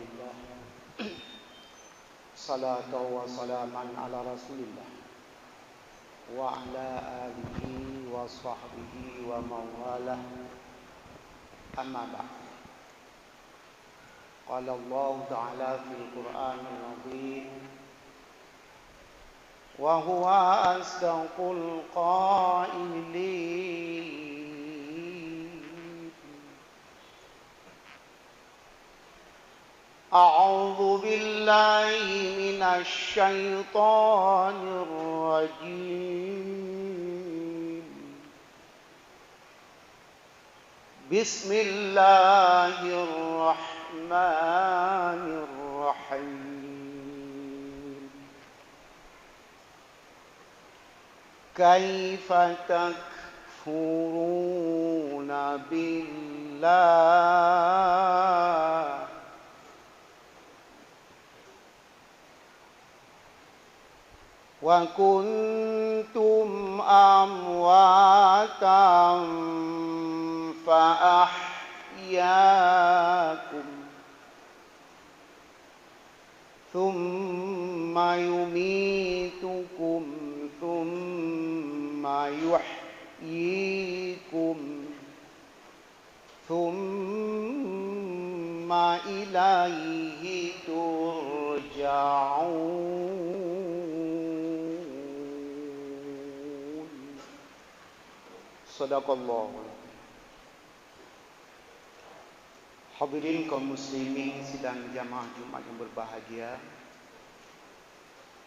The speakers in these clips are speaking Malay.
Alhamdulillah. Salatu wa salaman ala Rasulillah wa ala alihi wa sahbihi wa mawalah. Amma ba'd. Qala Allah Ta'ala fil Qur'anil Azim wa huwa asdaqul qailin. أعوذ بالله من الشيطان الرجيم بسم الله الرحمن الرحيم كيف تكفرون بالله وَكُنْتُمْ أَمْوَاتًا فَأَحْيَاكُمْ ثُمَّ يُمِيتُكُمْ ثُمَّ يُحْيِيكُمْ ثُمَّ إِلَيْهِ تُرْجَعُونَ. Sadaqallah. Hadirin kaum muslimin sidang jamaah Jumat yang berbahagia.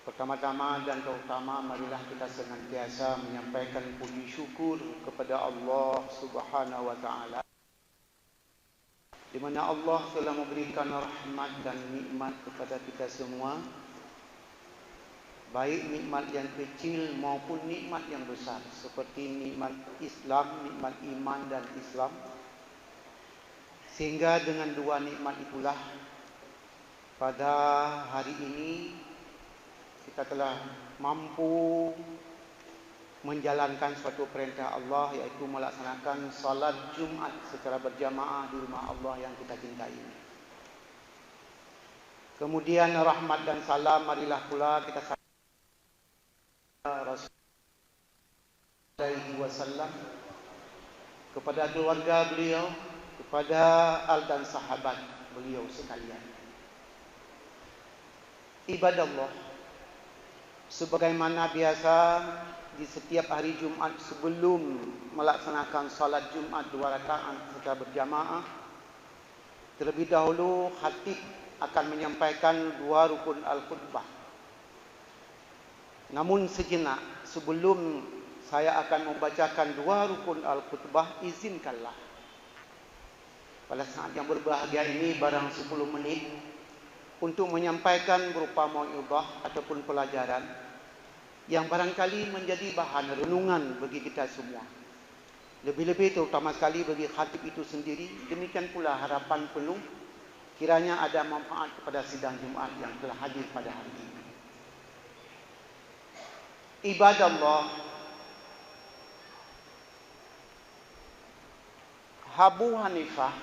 Pertama-tama dan terutama marilah kita senantiasa menyampaikan puji syukur kepada Allah Subhanahu wa taala, di mana Allah telah memberikan rahmat dan nikmat kepada kita semua, baik nikmat yang kecil maupun nikmat yang besar, seperti nikmat Islam, nikmat iman dan Islam. Sehingga dengan dua nikmat itulah pada hari ini kita telah mampu menjalankan suatu perintah Allah, yaitu melaksanakan salat Jumat secara berjamaah di rumah Allah yang kita cintai ini. Kemudian rahmat dan salam marilah pula kita Rasulullah SAW kepada keluarga beliau, kepada al dan sahabat beliau sekalian. Ibadallah, sebagaimana biasa di setiap hari Jumat sebelum melaksanakan salat Jumat 2 rakaat secara berjamaah, terlebih dahulu khatib akan menyampaikan 2 rukun al-khutbah. Namun sejenak sebelum saya akan membacakan 2 rukun al-khutbah, izinkanlah pada saat yang berbahagia ini barang 10 menit untuk menyampaikan berupa mau'izah ataupun pelajaran yang barangkali menjadi bahan renungan bagi kita semua. Lebih-lebih terutama sekali bagi khatib itu sendiri. Demikian pula harapan penuh kiranya ada manfaat kepada sidang Jumat yang telah hadir pada hari ini. Ibadallah, Abu Hanifah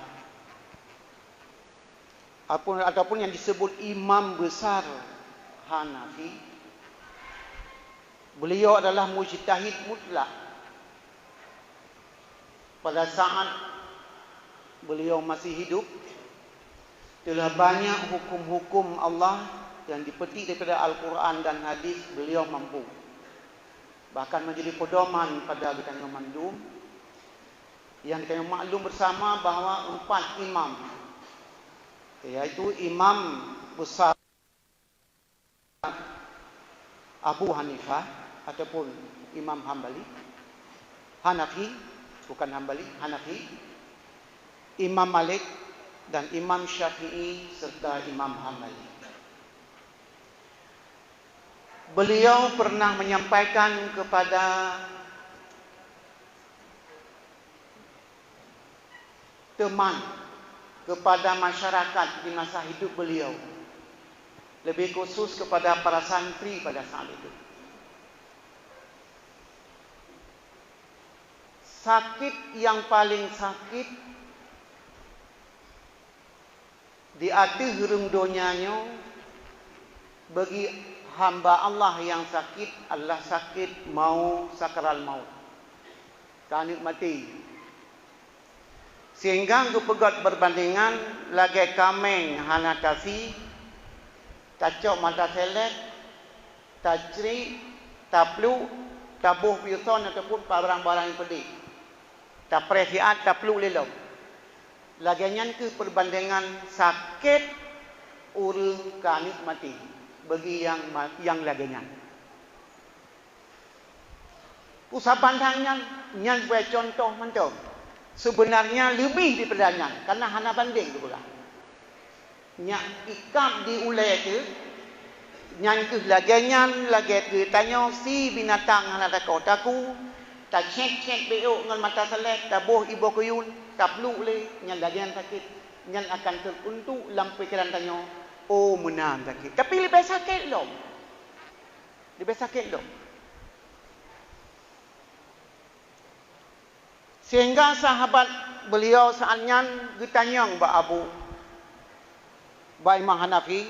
ataupun yang disebut imam besar Hanafi, beliau adalah mujtahid mutlak. Pada saat beliau masih hidup, telah banyak hukum-hukum Allah yang dipetik daripada Al-Quran dan hadis beliau mampu. Bahkan menjadi pedoman pada kita yang mandum, yang kita maklum bersama bahawa 4 imam, yaitu imam besar Abu Hanifah ataupun Imam Hanafi, bukan Hambali, Hanafi, Imam Malik dan Imam Syafi'i serta Imam Hambali. Beliau pernah menyampaikan kepada teman, kepada masyarakat di masa hidup beliau, lebih khusus kepada para santri pada saat itu, sakit yang paling sakit di atas hurung dunianya bagi hamba Allah yang sakit, Allah sakit mau sakral maut. Kanit mati. Sehingga kepegat berbandingan lagi kameng hana kasi, tacok mata selet, tacri, taplu, tabuh piuson ataupun barang-barang yang pedih. Tak presiat, tak perlu lelom. Lagian ke perbandingan sakit urang kanit mati bagi yang lagian. Usah pandangnya, nyan buat contoh mentok. Sebenarnya lebih daripada nyan, karena hana banding tu pula. Nyak ikam diulai tu, nyan ke lagian lagi ke tanya si binatang hana tak kau taku, tak cek beok dengan mata selek, tak boh ibu kuyun, tak perlu le, nyan lagian sakit, nyan akan teruntuk dalam fikiran tanya, oh menang sakit. Tapi lebih sakit lom. Lebih sakit lom. Sehingga sahabat beliau saatnya ditanya Mbak Abu Imam Hanafi,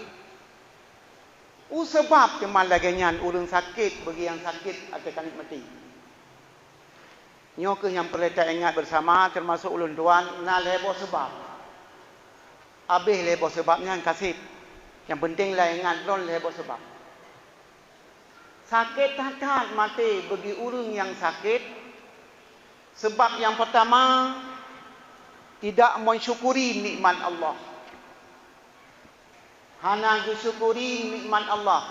sebab kemal lagian urang sakit bagi yang sakit atau kanit mati. Nyo ke yang perlu kita ingat bersama termasuk ulun tuan, na lebo sebab. Habis lebo sebabnya kasih. Yang pentinglah ingat don lebo sebab. Sakit tak mati bagi urang yang sakit. Sebab yang pertama, tidak mensyukuri nikmat Allah. Hana syukuri nikmat Allah.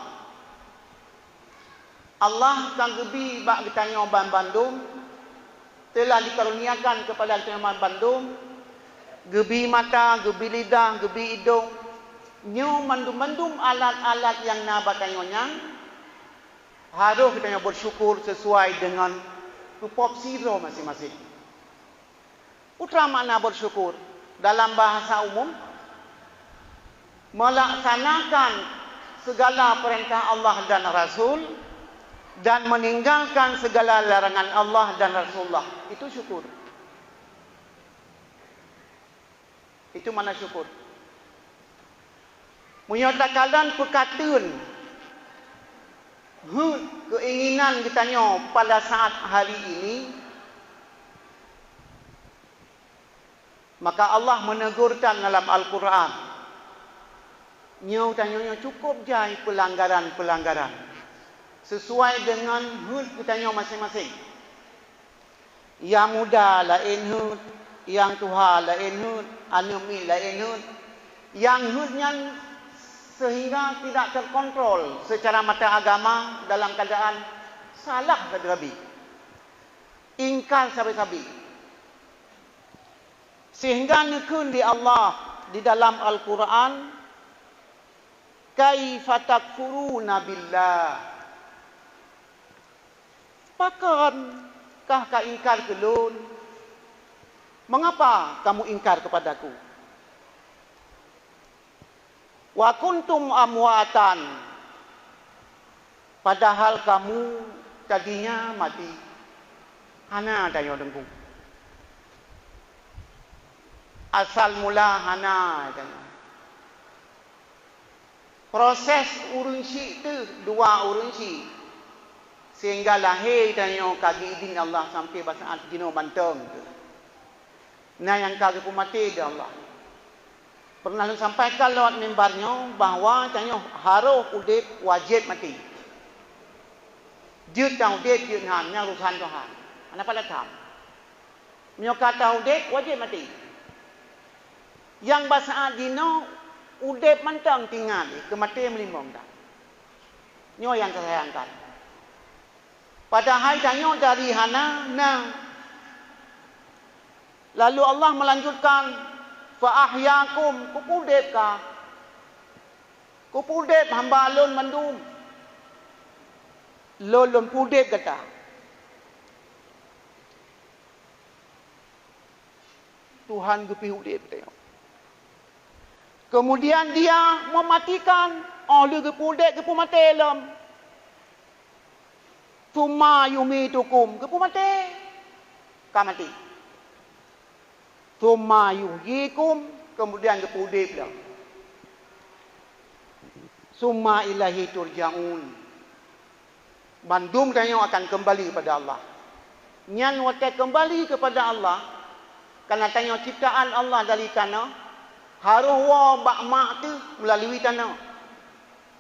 Allah kan gebi bak ditanya Bandung, telah dikaruniakan kepada kita Bandung, gebi mata, gebi lidah, gebi hidung, nyo mandum-mandum alat-alat yang nabat tanyonya, harus kita bersyukur sesuai dengan tupop siro masing-masing. Utra makna bersyukur dalam bahasa umum, melaksanakan segala perintah Allah dan Rasul dan meninggalkan segala larangan Allah dan Rasulullah. Itu syukur. Itu mana syukur. Menyatakan perkataan keinginan kitanya pada saat hari ini, maka Allah menegurkan dalam Al-Quran, nyo tanya cukup jai pelanggaran-pelanggaran sesuai dengan hud kitanya masing-masing. Yang muda lain hud, yang tua lain hud, anumi lain hud, yang hudnya sehingga tidak terkontrol secara mata agama dalam keadaan salah sabi-sabi, ingkar sabi-sabi, sehingga nekun di Allah di dalam Al-Quran, kaifa takfuruna billah, pakankah kau ingkar kelun? Mengapa kamu ingkar kepadaku? Wa kuntum amwatan, padahal kamu tadinya mati. Hana tanya dengku. Asal mula hana tanya. Proses urunsi itu dua urunsi, sehingga lahir tanya kaki idin Allah sampai saat jino banteng. Nah yang kaki pun mati dia Allah. Pernah sampaikan lewat mimbarnya bahawa tanya haruh udip wajib mati. Dia tahu udip dia hanya urusan Tuhan. Anak pada tahu. Dia kata udip wajib mati. Yang bahasa dino udip mantang tinggal kematian melimbang dah. Nyo yang kesayangkan. Padahal tanya dari hana nah. Lalu Allah melanjutkan, fa ahyakum, kupudep ka, kupudep hamba alun mandum, lolom pudep kata. Tuhan gepi udep tengok. Kemudian dia mematikan, oleh gepudep gepu mati lom. Tuma yumitukum, gepu mati, ka mati. Tuma yuhyikum, kemudian gepudep dah. Summa ilahi turja'un. Bandung tanya akan kembali kepada Allah. Nyan wate kembali kepada Allah. Karena tanya ciptaan Allah dari tanah. Haruh wa ba'ma' tu melalui tanah.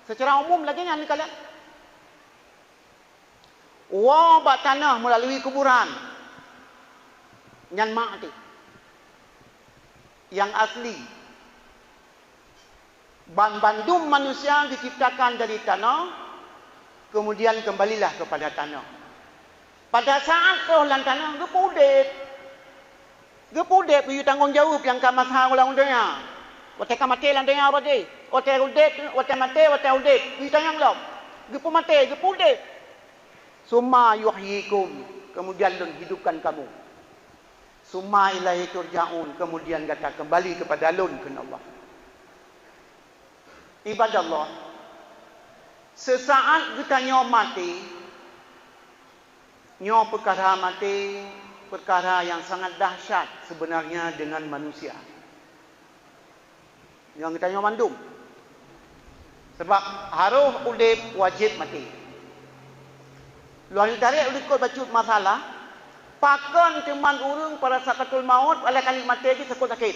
Secara umum lagi nyan kalian. Wa ba' tanah melalui kuburan. Nyan ma' tu. Yang asli. Bandung manusia diciptakan dari tanah. Kemudian kembalilah kepada tanah. Pada saat roh lan tanah, gepudep. Gepudep you tanggungjawab yang kamasah ulang dunia. Wate kamate lan dunia apa deh? Wate udep, wate mate, wate udep. You tanyang lom. Gepu mate, gepudep. Summa yuhyikum. Kemudian lun hidupkan kamu. Summa ilahi turja'un. Kemudian kata kembali kepada lun ke Allah. Ibadah Allah. Sesaat kita nyawa mati, nyawa perkara mati, perkara yang sangat dahsyat sebenarnya dengan manusia. Yang kita nyawa mandum. Sebab haruh udip wajib mati. Luar tarik ulikut bacut masalah, pakan teman urung pada sakatul maut, oleh kali mati lagi sekut sakit.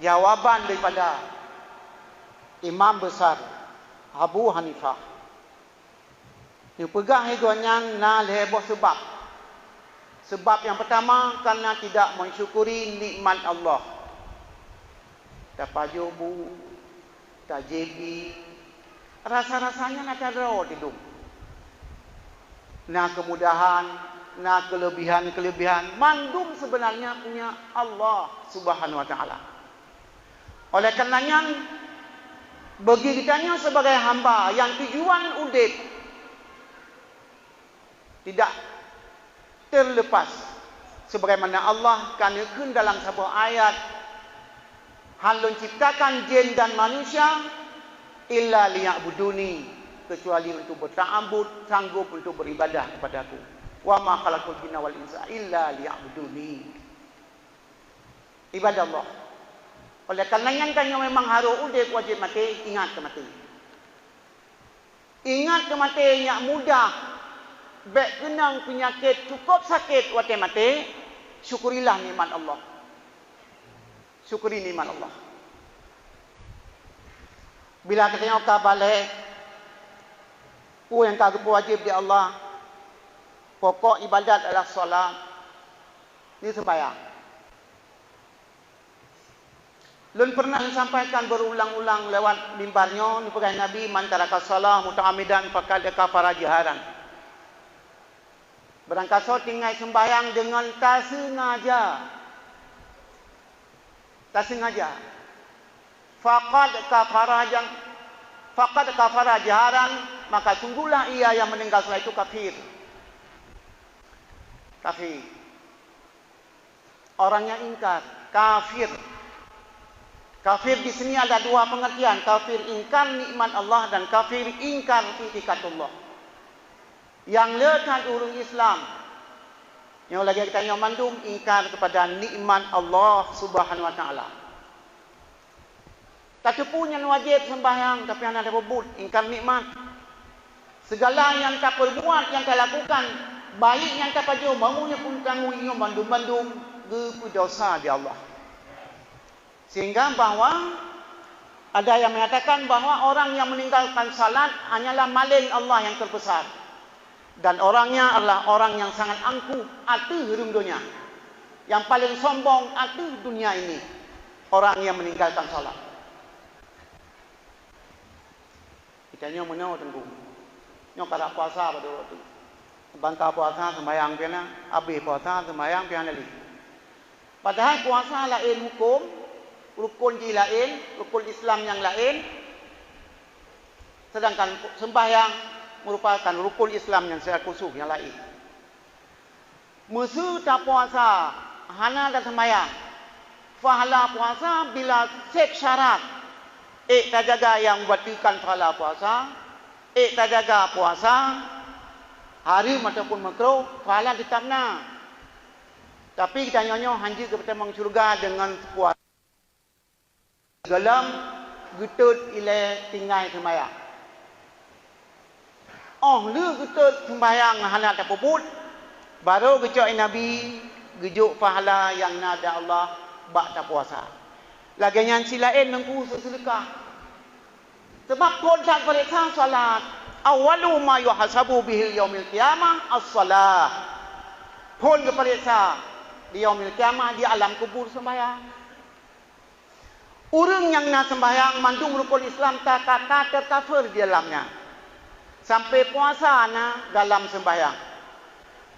Jawaban daripada Imam besar Abu Hanifah. Dia pegang hiduannya na leheboh sebab. Sebab yang pertama karena tidak mensyukuri nikmat Allah. Tak pajubu, tak jebi. Rasa-rasanya nak ada hidup. Nah kemudahan, nah kelebihan-kelebihan. Mandum sebenarnya punya Allah Subhanahu Wa Taala. Oleh karenanya bagi kitanya sebagai hamba yang tujuan udip tidak terlepas sebagaimana Allah kanakan dalam sebuah ayat halun ciptakan jin dan manusia illa liya'buduni, kecuali untuk berta'abbud, sanggup untuk beribadah kepadaku. Wa ma khalaqul jinna wal insa illa liya'buduni. Ibadah Allah. Oleh karenanya tanya memang harus udip wajib mati, ingat ke mati. Ingat ke mati yang mudah. Bek kenang penyakit cukup sakit wate mati, syukurilah nikmat Allah. Syukuri nikmat Allah. Bila kita tengok balik, yang kagak wajib di Allah, pokok ibadat adalah solat. Ini sembahyang. Lun pernah sampaikan berulang-ulang lewat mimbarnya, ni pegang Nabi, man taraka salah muta'amidan faqad kafara jiharan. Berangkat so tinggal sembahyang dengan tak sengaja. Tak sengaja. Faqad kafara jaharan, maka sungguhlah ia yang meninggal solat itu kafir. Kafir. Orangnya ingkar, kafir. Kafir di sini ada dua pengertian, kafir ingkar nikmat Allah dan kafir ingkar hakikatullah. Yang lekat urung Islam, yang lagi kita yang mandum ingkar kepada nikmat Allah Subhanahu Wa Taala. Tak punya wajib sembahyang tapi anda ada bebut ingkar nikmat. Segala yang tak perbuat, yang tak lakukan, baik yang tak paju, bangunnya pun tanggung yang bandum-bandum ke dosa di Allah. Sehingga bahawa ada yang mengatakan bahawa orang yang meninggalkan salat hanyalah maling Allah yang terbesar. Dan orangnya adalah orang yang sangat angkuh hati hidup dunia. Yang paling sombong hati dunia ini. Orang yang meninggalkan salat. Kita nyo menau tengku. Nyo kada puasa pada waktu. Bangka puasa sembahyang piana, habis puasa sembahyang piana lagi. Padahal puasa lain hukum, rukun ji lain, rukun Islam yang lain. Sedangkan sembahyang merupakan rukun Islam yang secara khusus yang lain. Musuh tak puasa, hana dan sembahyang. Pahala puasa bila set syarat. Tak jaga yang membatalkan pahala puasa. Tak jaga puasa, haram ataupun makruh, pahala ditabna. Tapi kita nyonya hanji kepada mang syurga dengan puasa. Dalam getut ile tinggal sembahyang. Oh, lu kita sembahyang hana tak puput. Baru gejok Nabi, gejuk pahala yang nada Allah bak tak puasa. Lagi yang silain nengku sedekah. Sebab pun tak periksa salat. Awalu ma yuhasabu bihi yaumil qiyamah as-salah. Pun keperiksa di yaumil qiyamah di alam kubur sembahyang. Orang yang nak sembahyang mandung rukun Islam tak kata terkafir di dalamnya. Sampai puasa dalam sembahyang.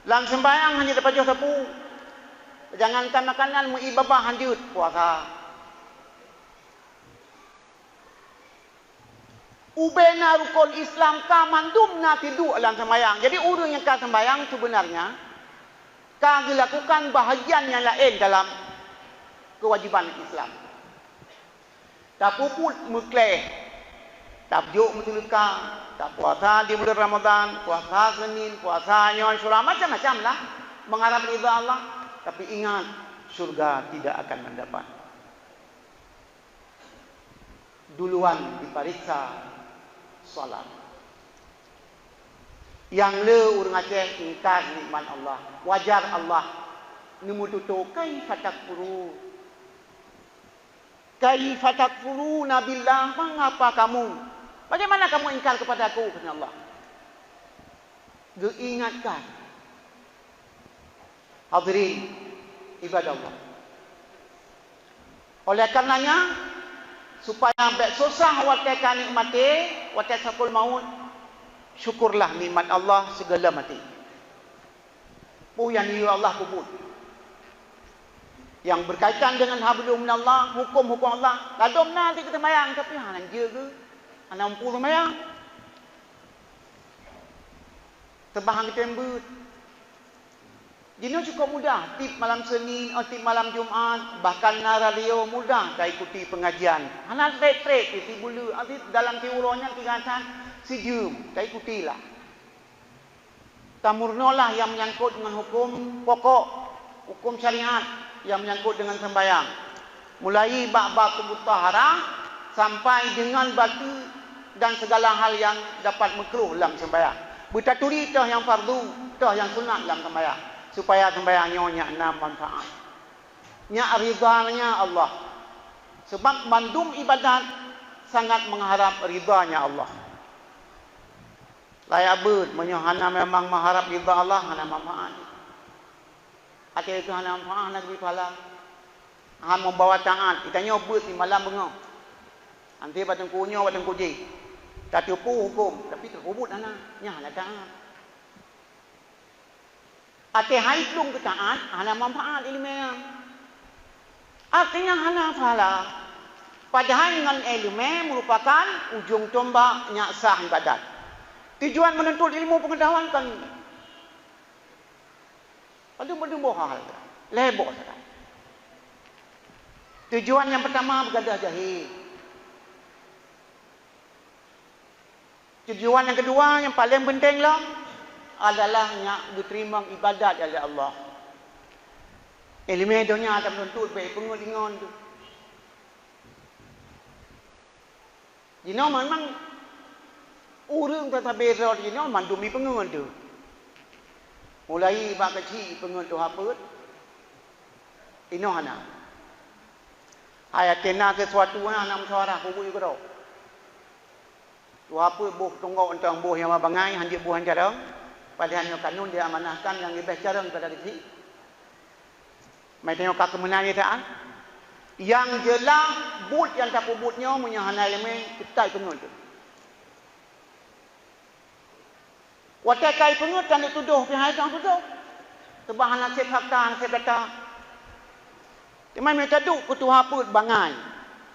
Dalam sembahyang hanya dapat jual sapu. Jangankan makanan muibabah hanjut puasa. Ubena rukun Islam ka mandum na tidu dalam sembahyang. Jadi orang yang ka sembahyang sebenarnya ka dilakukan bahagian yang lain dalam kewajiban Islam. Tak puput mukleh, tak juk mutulika, tak puasa di bulan Ramadan, puasa Senin, puasa Nyon, surah macam-macam lah. Mengharap ridha Allah. Tapi ingat, surga tidak akan mendapat. Duluan diperiksa salat. Yang le urang Aceh ingkar nikmat Allah. Wajar Allah nemututu kaifa takfuru. Kaifa takfuruna billah, mengapa kamu? Bagaimana kamu ingkar kepada aku, kata Allah. Diingatkan. Hadirin ibadah Allah. Oleh karenanya, supaya ambek susah watekan nikmati, watek sakul maut, syukurlah nikmat Allah segala mati. Puyan ya Allah kubur. Yang berkaitan dengan hablum minallah, hukum-hukum Allah. Ladom nanti kita mayang, tapi hanan je ke? Hanan mampu mayang. Terbahang kita embut. Jadi cukup mudah. Tip malam Senin, tip malam Jumaat, bahkan radio mudah dah ikuti pengajian. Hanan trek-trek, isi bulu. Dalam tiuronya tinggalkan si jum. Dah ikutilah. Tamurnolah yang menyangkut dengan hukum pokok, hukum syariat yang menyangkut dengan sembahyang. Mulai bab-bab kemutaharah sampai dengan batu dan segala hal yang dapat makruh dalam sembahyang. Bertaturi tah yang fardu, tah yang sunat dalam sembahyang. Supaya sembahyangnya nyak manfaat. Nyak ridhanya Allah. Sebab mandum ibadat sangat mengharap ridhanya Allah. Layak ber, hana memang mengharap ridha Allah, hana manfaat. Akhirnya itu hana manfaat, hana lebih pahala. Han membawa taat. Itanya ber di malam bengok. Nanti batang kunyo, batang kuji. Tak tipu hukum. Tapi terhubut hana. Nya hana taat. Akhirnya haitlung ke taat, hana manfaat ilmiah. Artinya hana pahala. Padahal dengan ilmu merupakan ujung tombak sah ibadat. Tujuan menuntut ilmu pengetahuan kan. Benda-benda hal. Lebok sahaja. Tujuan yang pertama bergadah jahil. Tujuan yang kedua yang paling pentinglah adalah nak diterima ibadat oleh Allah. Ilmu dunia akan menuntut baik pengulingan tu. Jadi memang orang tetap beza di sini mandumi pengen tu. Mulai bab kecil pengen tu apa? Ino hana. Ayat kena sesuatu hana musyawarah kubu juga dah. Tu apa buh tunggau entang buh yang mabangai hanjit buh hanjarang. Padahal yang kanun dia amanahkan yang lebih jarang pada kecil. Mai tengok kak kemenangan yang jelas but yang tak butnya punya hana ilmu kita pengen tu. Watakai pengut dan dituduh pihak yang tuduh. Tebahan nasib fakta, nasib data. Cuma mereka duduk ke Tuhan pun bangai.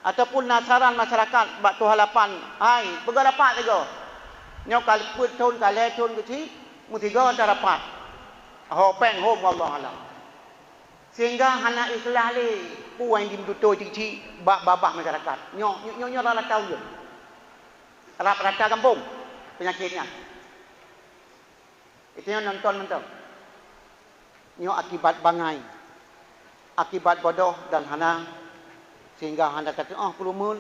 Ataupun nasaran masyarakat bak Tuhan lapan. Hai, pergi dapat juga. Nyok kali pun tahun kali tahun kecil. Mutiga tak dapat. Hopeng hom Allah Allah. Sehingga anak ikhlas ni. Puan dimdutur cik-cik bak babah masyarakat. Nyok rala tahu je. Rata kampung. Penyakitnya. Itu yang nonton. Ini akibat bangai. Akibat bodoh dan hana. Sehingga hana kata, pelumun.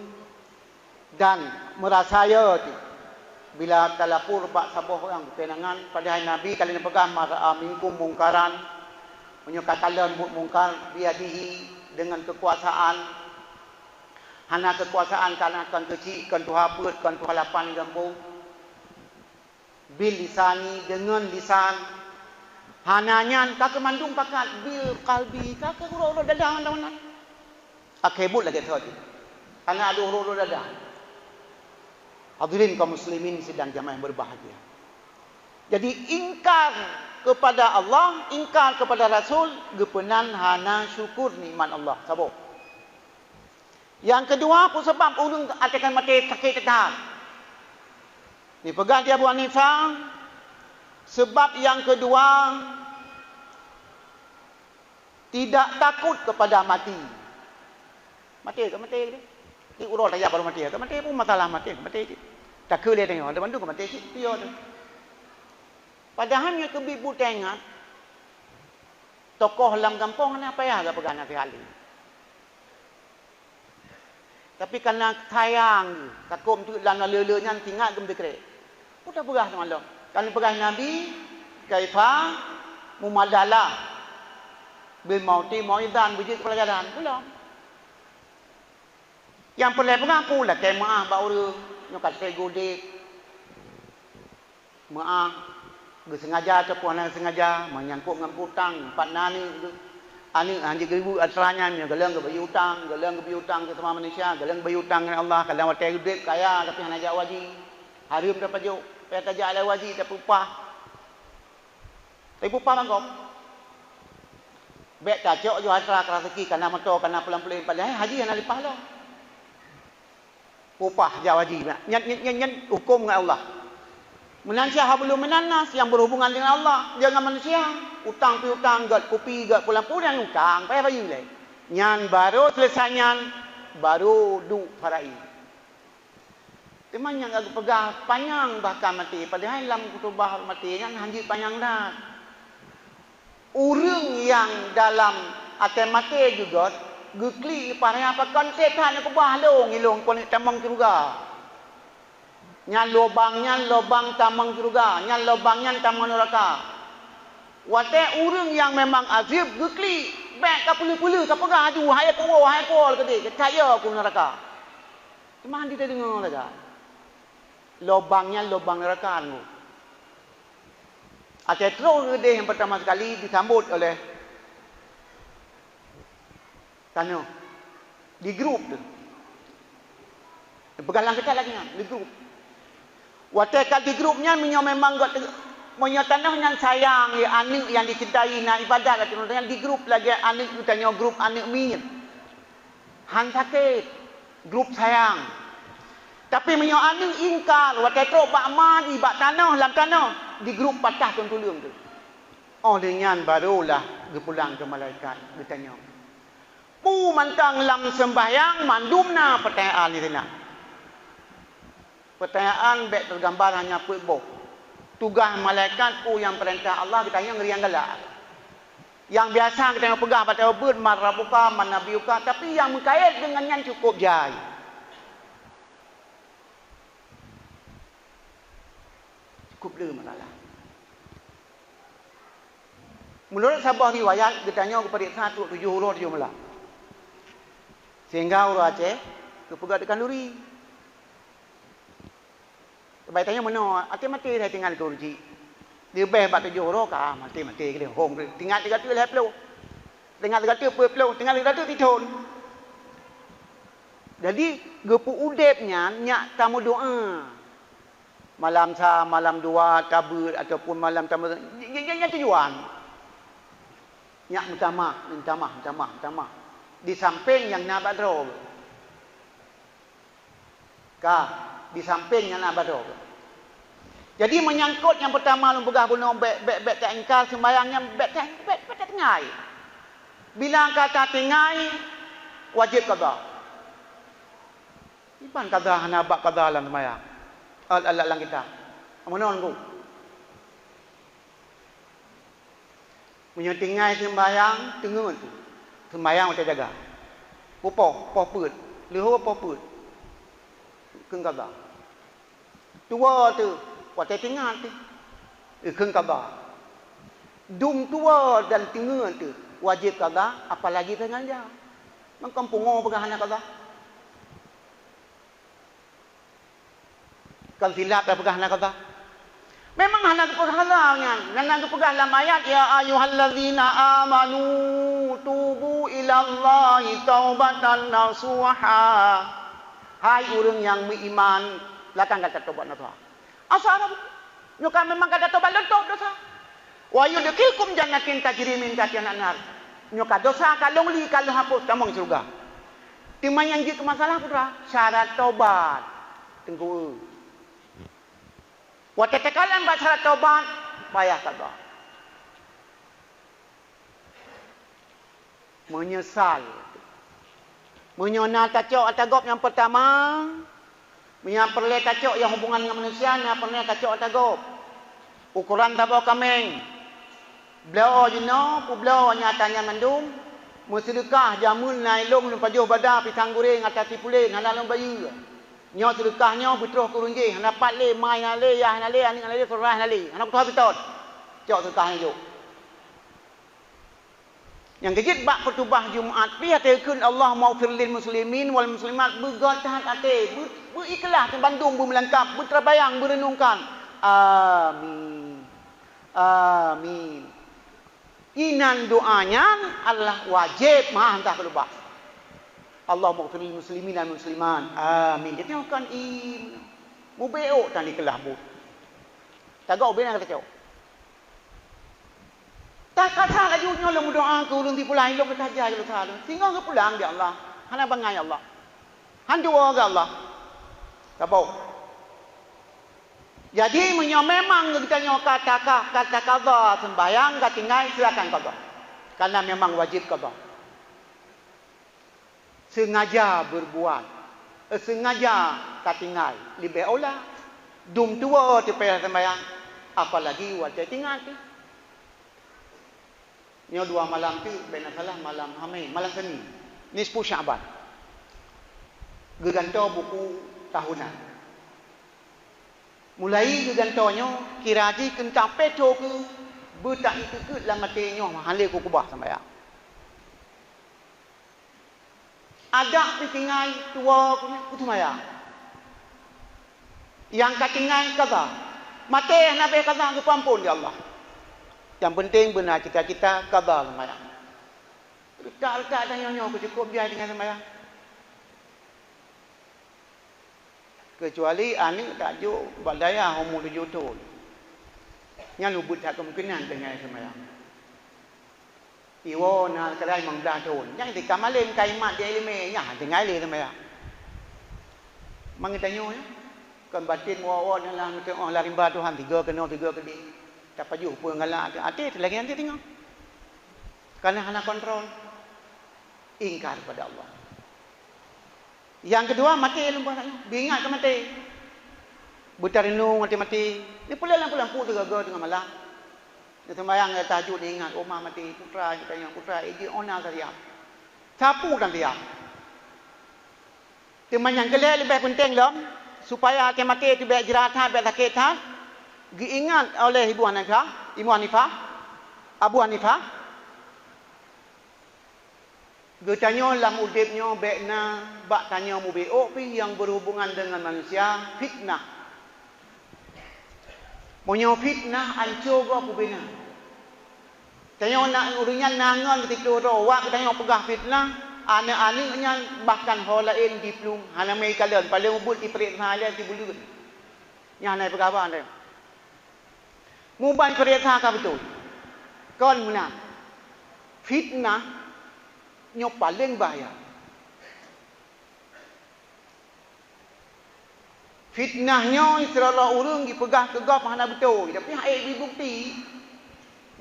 Dan merasa ya. Bila talapur bak sabuh orang penangan padahal Nabi kali ni pegang mara'a minkum mungkaran menyukatalan buat mungkar biadihi dengan kekuasaan. Hana kekuasaan karena akan kecil, kan tu haput, kan tu halapan gampung. Bil lisani dengan lisan. Hananya kakak mandung pakat bil kalbi kakak urut-urut dadah mana. Akebut lagi tu. Karena ada urut-urut dadah. Hadirin kaum muslimin sedang jamaah yang berbahagia. Jadi ingkar kepada Allah, ingkar kepada Rasul, gepenan hana syukur nikmat Allah. Sabar. Yang kedua pun sebab ulung akan mati sakit tetap. Ni pegang dia Abu Hanifah. Sebab yang kedua tidak takut kepada mati. Mati ke mati ke? Ni urut aja baru mati. Ke mati pun masalah mati. Mati. Tak boleh tengok. Ada bantu ke mati sih. Dia tu. Padahal yang kebibu tengok. Tokoh dalam kampung ni apa ya? Gak pegang nanti kali. Tapi karena sayang. Takut tu lana lelenya tinggal ke mendekret. Udah pegah sama Allah. Kalau pegah Nabi. Kaifa. Mumadalah. Bil mauti mauidan. Bijik pelajaran. Belum. Yang perlu pegang pula. Kemah baru. Nyokat saya godek. Maaf. Sengaja ataupun anak sengaja. Menyangkut dengan hutang. Empat nani. Ani anjir ribu asalnya. Galang ke bayi hutang. Galang ke bayi hutang ke sama manusia. Galang ke bayi hutang dengan Allah. Kalau waktu godek kaya. Tapi hanya jauh wajib. Harim dapat jauh. Paya tajak alai wajib. Tapi upah. Tapi upah bangkok. Bek tak cok jo hasrah kerasaki. Karena motor. Karena pelan-pelan. Padahal haji yang ada pahala. Upah jawab wajib. Nyan hukum dengan Allah. Menansya hablum minannas yang berhubungan dengan Allah, jangan manusia. Utang pi utang, gat kopi, gat pulang-pulang utang, payah bayu le. Nyan baru selesai nyan baru du farai. Teman yang agak pegang panjang bahkan mati. Padahal dalam kutubah mati yang hanjit panjang dah. Urang yang dalam akan mati juga gekli parah apa konsep hanya ke bawah long ilong pun tamang juga. Nyan lobang tamang juga. Nyan lobangnya tamang neraka. Wate urang yang memang azib gekli baik ka pulu-pulu ka pegah adu hai ko ke dia kaya ku neraka. Cuma kita dengar saja. Lobangnya lobang neraka tu. Akhir terus dia yang pertama sekali disambut oleh Tanya di grup tu. Pegalang kita lagi di grup. Waktu di grupnya memang punya tanah yang sayang ya anik yang dicintai nak ibadat yang di grup lagi anik tanya grup anik min. Han sakit grup sayang. Tapi menyo anik ingkar waktu tu bak mandi bak tanah dalam tanah di grup patah tuntulung tu. Oh dengan barulah pulang ke malaikat bertanya. Pu mantang lam sembahyang mandumna pertanyaan ni sana. Pertanyaan baik tergambar hanya putboh. Tugas malaikat pu yang perintah Allah kita yang ngeriang galak. Yang biasa kita yang pegang pada obud marabuka manabiuka tapi yang berkait dengan yang cukup jai. Cukup dia masalah. Menurut sebuah riwayat ditanya kepada 1 7 huruf 7 malam. Sehingga orang Aceh kepegat dekat luri. Baik tanya mana? Aceh mati dah tinggal tu ruji. Dia beh bat 7 huruf kah? Mati ke dia hong. Tinggal 3 tu leh pelu. Tinggal 3 tu pelu. Tinggal 3 tu titun. Jadi gepu udepnya nyak tamu doa. Malam sa, malam dua, tabur ataupun malam tamu. Yang tujuan. Nyak minta maaf. Di samping yang nak badro. Di samping yang nak badro. Jadi menyangkut yang pertama lu pegah bunuh bek tak engkar sembayangnya bek tak tengai. Bila kata tengai wajib qada. Iban qada hana bak qada lan sembayang. Lang kita. Amonon ku. Menyentingai sembayang tengun tu. Sembayang macam jaga. Poh put. Leho poh put. Keng kata. tua tu watai tinggal tu keng qada. Dum tua dan tinggal tu wajib qada, apalagi dengan dia. Mang kampung pegah hana qada. Kan silap dah pegah hana qada. Memang hana pegah halangnya. Nang pegah dalam ayat ya ayyuhallazina amanu tubu ilallahi taubatan nasuha. Hai orang yang beriman, lakukan kata tobat nasuha. Asal apa? Nyuka memang kata tobat lentok dosa. Wa yudkhilkum jannatin tajri min tahtiha al-anhar. Nyuka dosa kalau li kalau hapus tamang surga. Timang yang jadi masalah putra, syarat tobat. Tengku. Wa tatakalan ba syarat tobat, payah qada. Menyesal. Menyona tacok atagop yang pertama, perle tacok yang hubungan dengan manusia, perle tacok atagop. Ukuran tabau kameng. Blau jeno, pu blau nyatanya mandum, musydekah jamun nailung pajuh badah pisang goreng atas tipulin halal bayu. Nyo sedekahnya betroh kurunji, hana pat le mai na le ya hana le ani le surah na le. Hana betul betul. Cok sedekahnya jo. Yang kejit bak pertubah Jumaat pi hati kun Allah maghfir lil muslimin wal muslimat begot tahan ate berikhlas Bandung bermelangkap berterbayang berenungkan amin amin inan doanya Allah wajib maha hantar pertubah Allah maghfir lil muslimin dan musliman amin dia tengokkan mubeo tadi kelah bu tagak obena kata cok tak kata laju nyolong doa ke ulun ti pulang ilok kata aja lu tahu. Sehingga ke pulang dia Allah. Hana bangai Allah. Han dua ke Allah. Kabau. Jadi memang kita nyo kata qada sembayang ka tinggal silakan qada. Karena memang wajib qada. Sengaja berbuat, sengaja ka tinggal lebih aula. Dum tua ti payah sembayang apalagi wajib tinggal tu. Nyo dua malam tu bena salah malam Hamil, malam Senin. Nisfu Syaban. Geganto buku tahunan. Mulai gegantonyo kira di kencang peto ke betak itu ke dalam matenyo hale ku kubah sampai ya. Ada pitingai tua punya kutumaya. Yang katingai kaza. Mate nabe kaza ke pampun ya Allah. Yang penting benar kita qada sembahyang. Tak ada nyonya cukup dia dengan sembahyang. Kecuali ani tak jo badaya umur 7 tahun. Yang lubut tak kemungkinan dengan sembahyang. Iwo na kadai mang dah tahun. Yang di kamalin kaimat dia ilme nya dengan le sembahyang. Mang tanyo ya. Kan batin wawa dalam tengok larimba Tuhan 3 kena 3 kedi. Tak payuh pun galak hati lagi nanti tengok. Karena hana kontrol ingkar pada Allah. Yang kedua mati lupa bingat ke mati. Buta renung mati. Ni pulang lampu tu gagal tengah malam. Dia sembahyang tahajud dia ingat Omah mati putra kita yang putra idi ona saja. Sapu dan dia. Teman yang kelih lebih penting lom supaya ke mati tu baik jeratan baik sakit ha. Diingat oleh Ibu Hanifah, Abu Hanifah. Getanyo lam udipnyo bekna bak tanya mubeok pi yang berhubungan dengan manusia fitnah. Monyo fitnah ancur go pubena. Tanyo nak urunyan nangon ketika rawak tanyo pegah fitnah, anak-anaknya bahkan holain diplung hana mai kalian paling ubut iprit halia ti bulut. Yang naik pegah apa anda? Muban perintah ka betul. Kon muna. Fitnah nyo paling bahaya. Fitnahnya isra urang dipegah tegap hana betul. Tapi hak bukti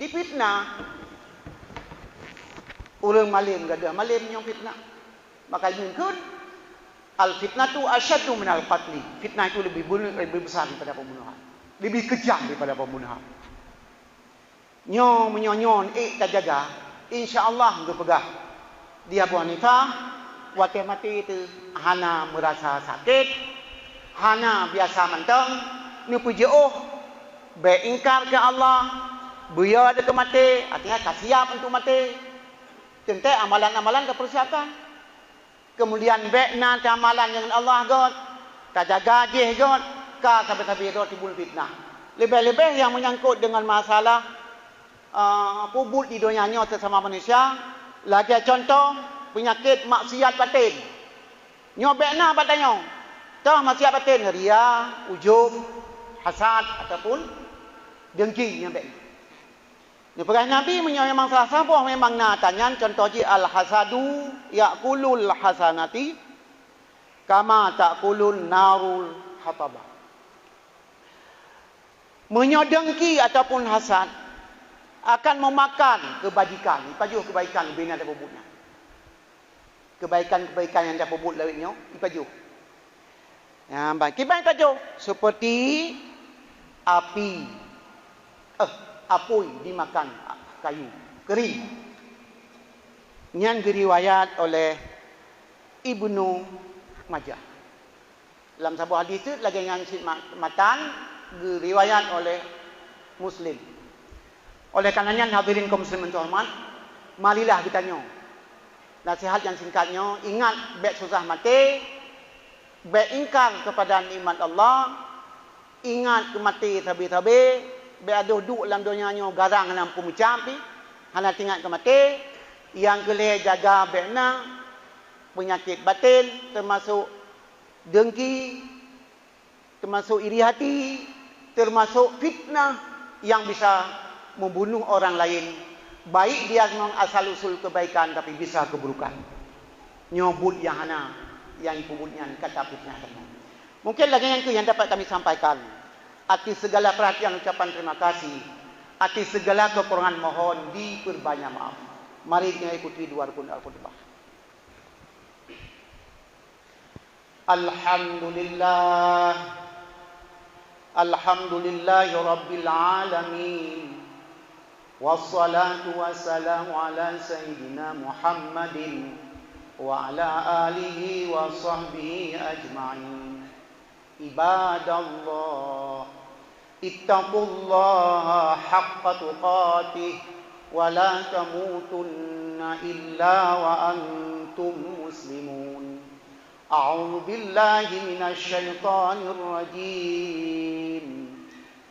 difitnah. Urang malim gadah malim nyo fitnah. Maka mungkin al fitnatu asyaddu min al qatli. Fitnah itu lebih besar daripada pembunuhan. Lebih kejam daripada pembunuhan. Nyo menyonyon tak jaga, insya-Allah tu pegah. Dia Abu Hanifah waktu mati itu hana merasa sakit, hana biasa mentang, ni puji beingkar ke Allah, beliau ada ke mati, artinya tak siap untuk mati. Tentu amalan-amalan tak persiapkan. Kemudian bekna amalan dengan Allah God, tak jaga jih God, ka sampai-sampai do timbul fitnah. Lebih-lebih yang menyangkut dengan masalah pubut di dunia sesama manusia. Lagi contoh penyakit maksiat batin. Nyobekna batannya. Tah maksiat batin, ria, ujub, hasad ataupun dengki nyobek. Ni perkara Nabi memang salah sabuh memang nak tanya contoh ji al-hasadu yaqulul hasanati kama taqulun narul hatabah. Menyodengki ataupun hasad akan memakan kebajikan, ipajuh kebaikan bina ada bubutnya. Kebaikan-kebaikan yang ada bubut lawitnya ipajuh. Ya, baik. Kibai ipajuh seperti api. Apui dimakan kayu kering. Yang diriwayat oleh Ibnu Majah. Dalam sebuah hadis itu lagi yang matan diriwayat oleh Muslim. Oleh karenanya hadirin kaum muslimin terhormat, marilah kita nyo. Nasihat yang singkatnya, ingat bek susah mati, bek ingkar kepada nikmat Allah, ingat ke mati tabi-tabi, bek aduh duk dalam dunia nyo garang dalam pumucapi, hana tinggal ke mati, yang kelih jaga bekna penyakit batin termasuk dengki, termasuk iri hati, termasuk fitnah yang bisa membunuh orang lain. Baik dia memang asal usul kebaikan tapi bisa keburukan. Nyobut yang hana, yang pubutnya kata fitnah. Mungkin lagi yang dapat kami sampaikan. Atas segala perhatian ucapan terima kasih, atas segala kekurangan mohon diperbanyak maaf. Mari kita ikuti dua rukun al-khutbah. Alhamdulillah, alhamdulillahi rabbil alamin. Wassalatu wassalamu ala sayyidina Muhammadin wa ala alihi wa sahbihi ajma'in. Ibadallah, ittaqullaha haqqa tuqatih wa la tamutunna illa wa antum muslimun. A'udzu billahi minasy syaithanir rajim.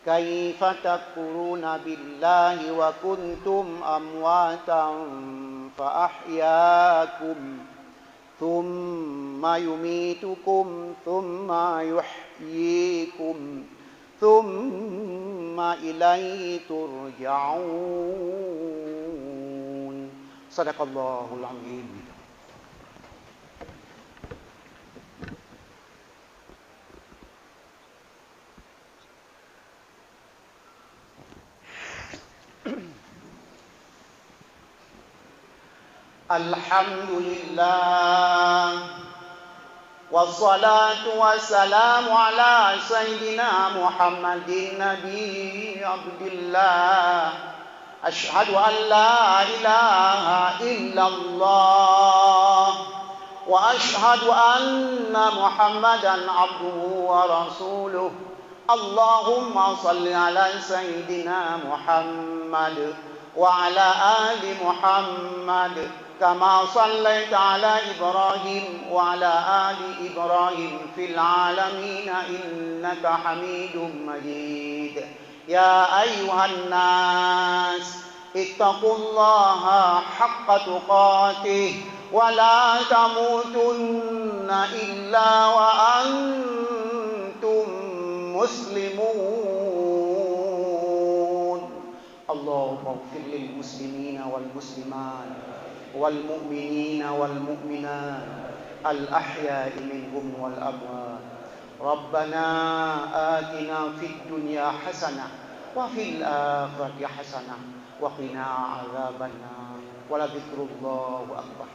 كيف تكفرون بالله وكنتم أمواتا فأحياكم ثم يميتكم ثم يحييكم ثم إليه ترجعون. صدق الله العظيم. Alhamdulillah, wassalatu wassalamu ala sayyidina Muhammadin Nabi Abdillah. Ashhadu an la ilaha illallah wa ashhadu anna Muhammadan abduhu wa rasuluh. Allahumma salli ala sayyidina Muhammad wa ala ali Muhammad كما صليت على إبراهيم وعلى آل إبراهيم في العالمين إنك حميد مجيد. يا أيها الناس اتقوا الله حق تقاته ولا تموتن إلا وأنتم مسلمون. اللهم اغفر للمسلمين والمسلمات والمؤمنين والمؤمنات الأحياء منهم والأموات. ربنا آتنا في الدنيا حسنة وفي الآخرة حسنة وقنا عذاب النار ولذكر الله أكبر.